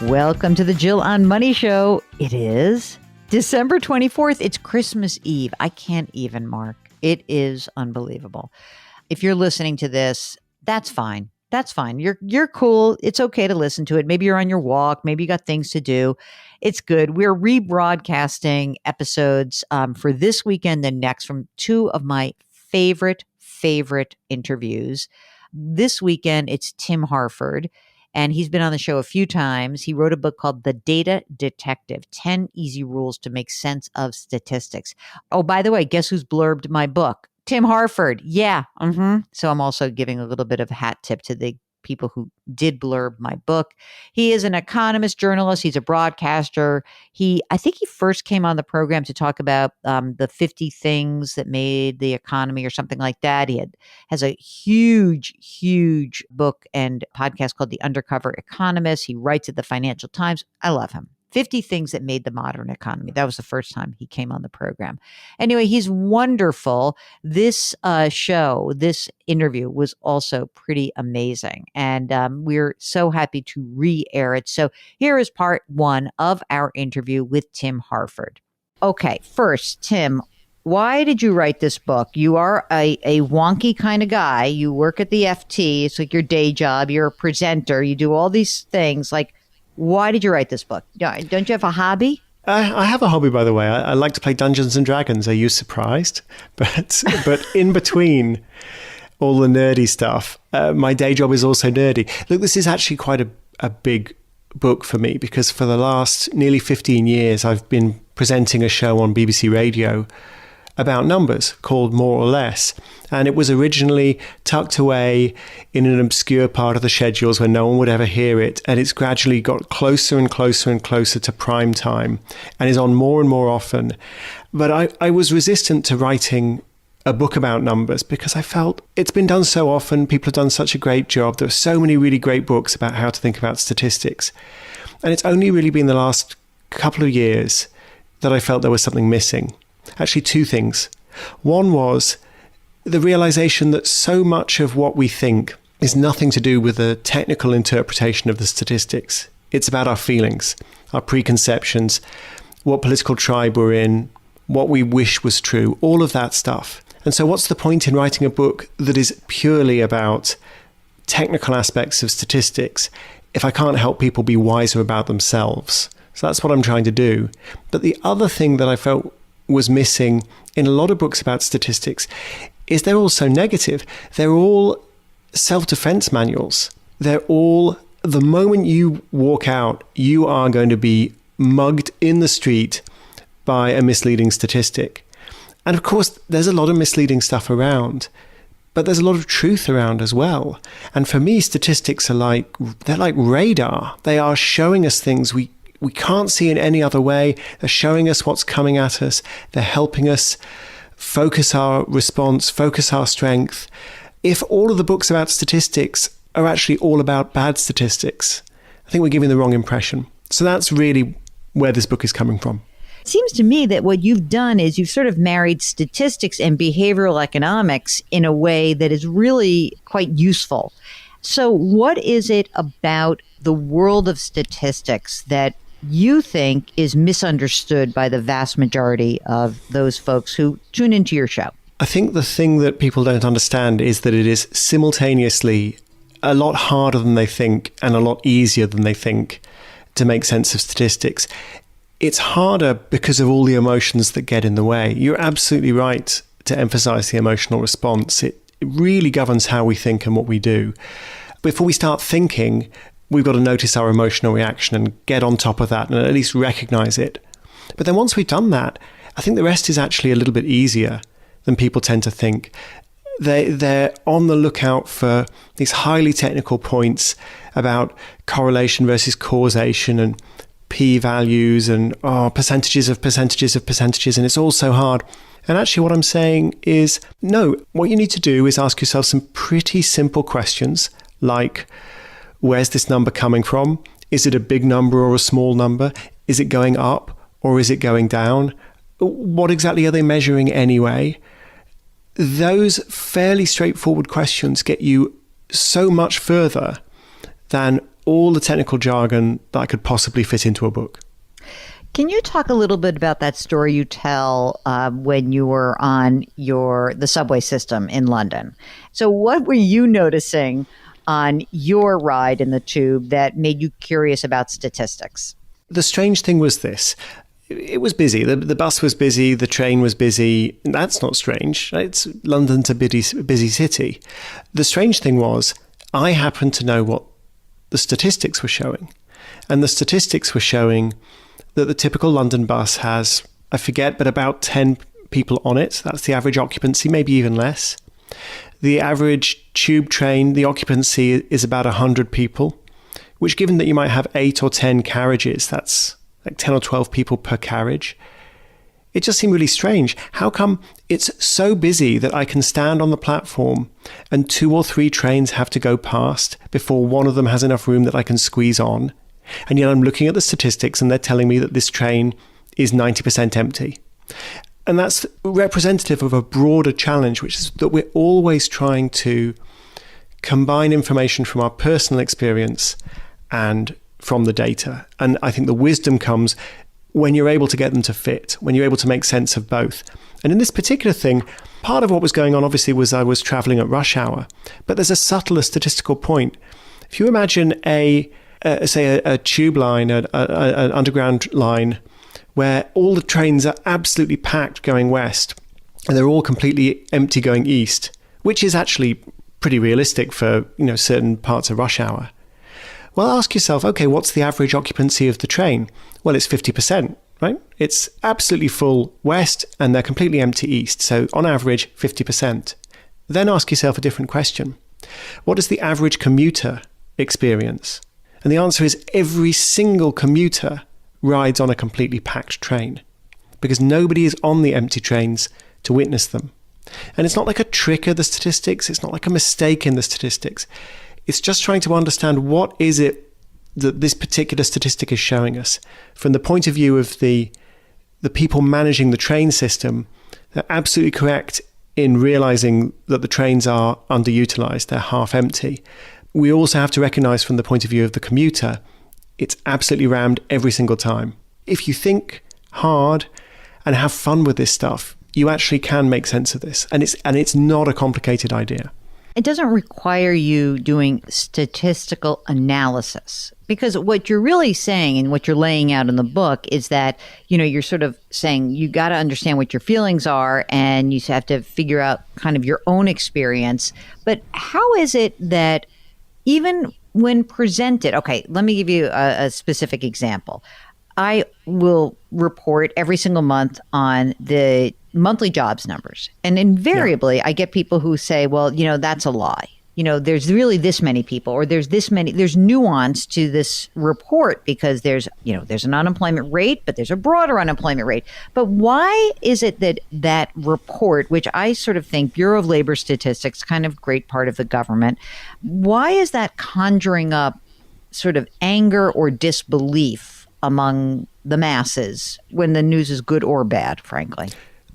Welcome to the Jill on Money Show. It is December 24th. It's Christmas Eve. I can't even, Mark. It is unbelievable. If you're listening to this, that's fine. That's fine. You're cool. It's okay to listen to it. Maybe you're on your walk. Maybe you got things to do. It's good. We're rebroadcasting episodes for this weekend and next from two of my favorite interviews. This weekend, it's Tim Harford. And he's been on the show a few times. He wrote a book called The Data Detective, 10 Easy Rules to Make Sense of Statistics. Oh, by the way, guess who's blurbed my book? Tim Harford. Yeah. So I'm also giving a little bit of a hat tip to the people who did blurb my book. He is an economist, journalist. He's a broadcaster. I think he first came on the program to talk about the 50 things that made the economy or something like that. He has a huge book and podcast called The Undercover Economist. He writes at the Financial Times. I love him. 50 things that made the modern economy. That was the first time he came on the program. Anyway, he's wonderful. This show, this interview was also pretty amazing. And we're so happy to re-air it. So here is part one of our interview with Tim Harford. Okay, first, Tim, why did you write this book? You are a wonky kind of guy. You work at the FT. It's like your day job. You're a presenter. You do all these things. Like, why did you write this book? Don't you have a hobby? I have a hobby, by the way. I like to play Dungeons and Dragons. Are you surprised? But in between all the nerdy stuff, my day job is also nerdy. Look, this is actually quite a big book for me because for the last nearly 15 years, I've been presenting a show on BBC Radio about numbers called More or Less. And it was originally tucked away in an obscure part of the schedules where no one would ever hear it. And it's gradually got closer and closer and closer to prime time and is on more and more often. But I was resistant to writing a book about numbers because I felt it's been done so often. People have done such a great job. There are so many really great books about how to think about statistics. And it's only really been the last couple of years that I felt there was something missing. Actually, two things. One was the realization that so much of what we think is nothing to do with the technical interpretation of the statistics. It's about our feelings, our preconceptions, what political tribe we're in, what we wish was true, all of that stuff. And so what's the point in writing a book that is purely about technical aspects of statistics if I can't help people be wiser about themselves? So that's what I'm trying to do. But the other thing that I felt was missing in a lot of books about statistics is they're all so negative. They're all self-defense manuals. They're all, the moment you walk out, you are going to be mugged in the street by a misleading statistic. And of course, there's a lot of misleading stuff around, but there's a lot of truth around as well. And for me, statistics are they're like radar. They are showing us things we can't see in any other way. They're showing us what's coming at us. They're helping us focus our response, focus our strength. If all of the books about statistics are actually all about bad statistics, I think we're giving the wrong impression. So that's really where this book is coming from. It seems to me that what you've done is you've sort of married statistics and behavioral economics in a way that is really quite useful. So what is it about the world of statistics that you think is misunderstood by the vast majority of those folks who tune into your show? I think the thing that people don't understand is that it is simultaneously a lot harder than they think and a lot easier than they think to make sense of statistics. It's harder because of all the emotions that get in the way. You're absolutely right to emphasize the emotional response. It really governs how we think and what we do. Before we start thinking, we've got to notice our emotional reaction and get on top of that and at least recognize it. But then once we've done that, I think the rest is actually a little bit easier than people tend to think. They're on the lookout for these highly technical points about correlation versus causation and p-values and percentages of percentages of percentages, and it's all so hard. And actually what I'm saying is, no, what you need to do is ask yourself some pretty simple questions like, where's this number coming from? Is it a big number or a small number? Is it going up or is it going down? What exactly are they measuring anyway? Those fairly straightforward questions get you so much further than Mm-hmm. all the technical jargon that I could possibly fit into a book. Can you talk a little bit about that story you tell when you were on the subway system in London? So what were you noticing on your ride in the tube that made you curious about statistics? The strange thing was this. It was busy. The bus was busy. The train was busy. That's not strange. It's London's a busy city. The strange thing was I happened to know what the statistics were showing. And the statistics were showing that the typical London bus has, I forget, but about 10 people on it. That's the average occupancy, maybe even less. The average tube train, the occupancy is about 100 people, which given that you might have 8 or 10 carriages, that's like 10 or 12 people per carriage. It just seemed really strange. How come it's so busy that I can stand on the platform and 2 or 3 trains have to go past before one of them has enough room that I can squeeze on? And yet I'm looking at the statistics and they're telling me that this train is 90% empty. And that's representative of a broader challenge, which is that we're always trying to combine information from our personal experience and from the data. And I think the wisdom comes when you're able to get them to fit, when you're able to make sense of both. And in this particular thing, part of what was going on obviously was I was traveling at rush hour, but there's a subtler statistical point. If you imagine say a tube line, an underground line, where all the trains are absolutely packed going west, and they're all completely empty going east, which is actually pretty realistic for certain parts of rush hour. Well, ask yourself, okay, what's the average occupancy of the train? Well, it's 50%, right? It's absolutely full west, and they're completely empty east. So on average, 50%. Then ask yourself a different question. What is the average commuter experience? And the answer is every single commuter rides on a completely packed train because nobody is on the empty trains to witness them. And it's not like a trick of the statistics. It's not like a mistake in the statistics. It's just trying to understand what is it that this particular statistic is showing us. From the point of view of the people managing the train system, they're absolutely correct in realizing that the trains are underutilized. They're half empty. We also have to recognize from the point of view of the commuter, it's absolutely rammed every single time. If you think hard and have fun with this stuff, you actually can make sense of this. And it's not a complicated idea. It doesn't require you doing statistical analysis, because what you're really saying and what you're laying out in the book is that, you're sort of saying you got to understand what your feelings are and you have to figure out kind of your own experience. But how is it that even when presented, okay, let me give you a specific example. I will report every single month on the monthly jobs numbers. And invariably, I get people who say, well, that's a lie. There's really this many people, or there's nuance to this report because there's an unemployment rate, but there's a broader unemployment rate. But why is it that report, which I sort of think Bureau of Labor Statistics, kind of great part of the government, why is that conjuring up sort of anger or disbelief among the masses when the news is good or bad, frankly?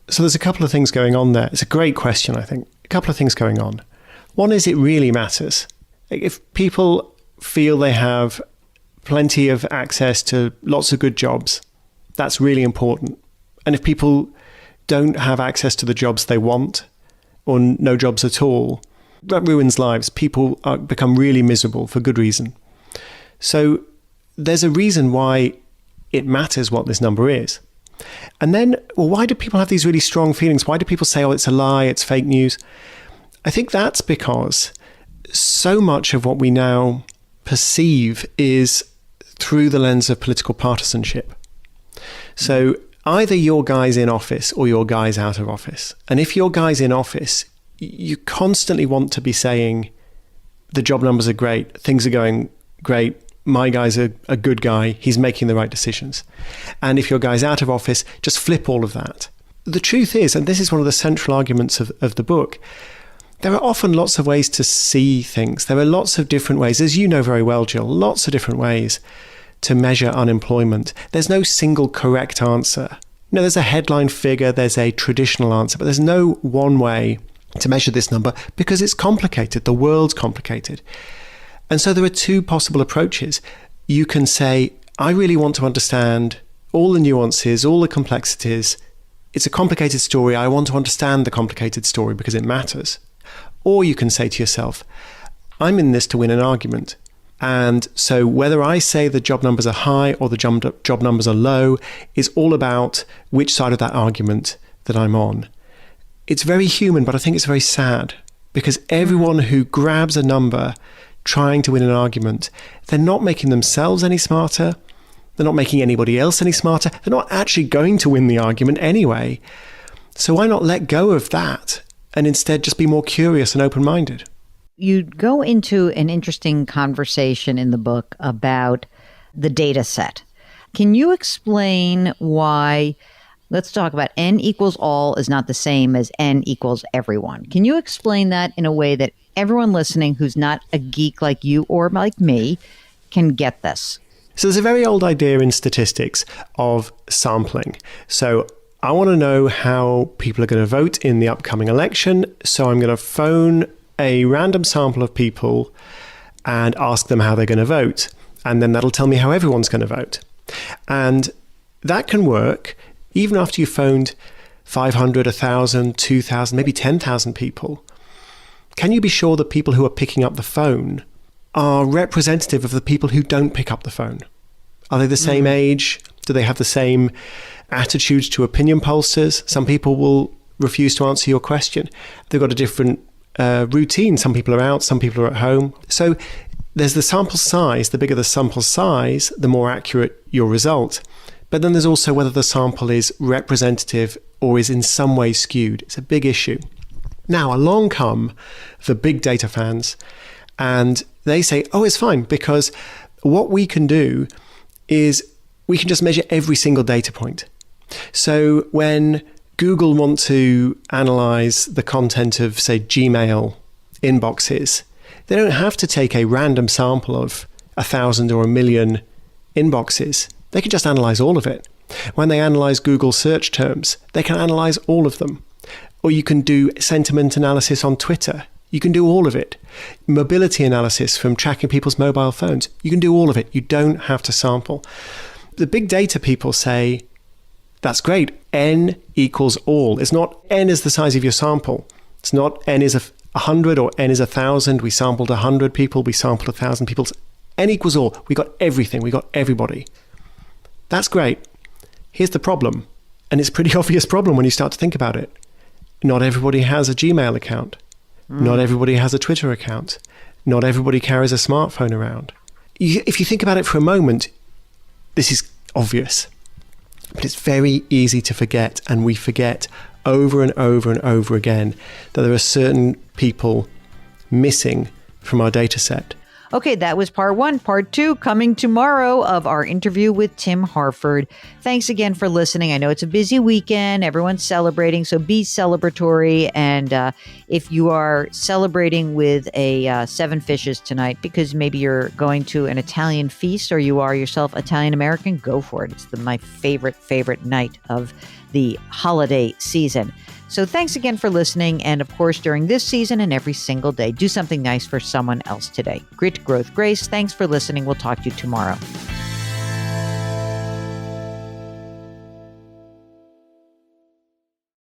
So there's a couple of things going on there. It's a great question, I think. A couple of things going on. One is it really matters. If people feel they have plenty of access to lots of good jobs, that's really important. And if people don't have access to the jobs they want, or no jobs at all, that ruins lives. People become really miserable for good reason. So there's a reason why it matters what this number is. And then, well, why do people have these really strong feelings? Why do people say, oh, it's a lie, it's fake news? I think that's because so much of what we now perceive is through the lens of political partisanship. So either your guy's in office or your guy's out of office. And if your guy's in office, you constantly want to be saying the job numbers are great, things are going great, my guy's a good guy, he's making the right decisions. And if your guy's out of office, just flip all of that. The truth is, and this is one of the central arguments of the book, there are often lots of ways to see things. There are lots of different ways, as you know very well, Jill, lots of different ways to measure unemployment. There's no single correct answer. There's a headline figure, there's a traditional answer, but there's no one way to measure this number because it's complicated. The world's complicated. And so there are two possible approaches. You can say, I really want to understand all the nuances, all the complexities. It's a complicated story. I want to understand the complicated story because it matters. Or you can say to yourself, I'm in this to win an argument. And so whether I say the job numbers are high or the job numbers are low is all about which side of that argument that I'm on. It's very human, but I think it's very sad because everyone who grabs a number trying to win an argument, they're not making themselves any smarter. They're not making anybody else any smarter. They're not actually going to win the argument anyway. So why not let go of that and instead just be more curious and open-minded? You go into an interesting conversation in the book about the data set. Can you explain why, let's talk about n equals all is not the same as n equals everyone. Can you explain that in a way that everyone listening who's not a geek like you or like me can get this? So there's a very old idea in statistics of sampling. So I want to know how people are going to vote in the upcoming election. So I'm going to phone a random sample of people and ask them how they're going to vote. And then that'll tell me how everyone's going to vote. And that can work even after you've phoned 500, 1,000, 2,000, maybe 10,000 people. Can you be sure that people who are picking up the phone are representative of the people who don't pick up the phone? Are they the same age? Do they have the same attitudes to opinion pollsters? Some people will refuse to answer your question. They've got a different routine. Some people are out, some people are at home. So there's the sample size. The bigger the sample size, the more accurate your result. But then there's also whether the sample is representative or is in some way skewed. It's a big issue. Now, along come the big data fans, and they say, oh, it's fine, because what we can do is we can just measure every single data point. So when Google want to analyze the content of, say, Gmail inboxes, they don't have to take a random sample of 1,000 or 1,000,000 inboxes. They can just analyze all of it. When they analyze Google search terms, they can analyze all of them. Or you can do sentiment analysis on Twitter. You can do all of it. Mobility analysis from tracking people's mobile phones. You can do all of it. You don't have to sample. The big data people say, that's great. N equals all. It's not N is the size of your sample. It's not N is 100 or N is 1,000. We sampled 100 people. We sampled 1,000 people. N equals all. We got everything. We got everybody. That's great. Here's the problem. And it's a pretty obvious problem when you start to think about it. Not everybody has a Gmail account. Not everybody has a Twitter account. Not everybody carries a smartphone around. If you think about it for a moment, this is obvious. But it's very easy to forget, and we forget over and over and over again that there are certain people missing from our data set. Okay, that was part one. Part two coming tomorrow of our interview with Tim Harford. Thanks again for listening. I know it's a busy weekend. Everyone's celebrating, so be celebratory. And if you are celebrating with a seven fishes tonight, because maybe you're going to an Italian feast or you are yourself Italian-American, go for it. It's my favorite night of the holiday season. So thanks again for listening. And of course, during this season and every single day, do something nice for someone else today. Grit, growth, grace. Thanks for listening. We'll talk to you tomorrow.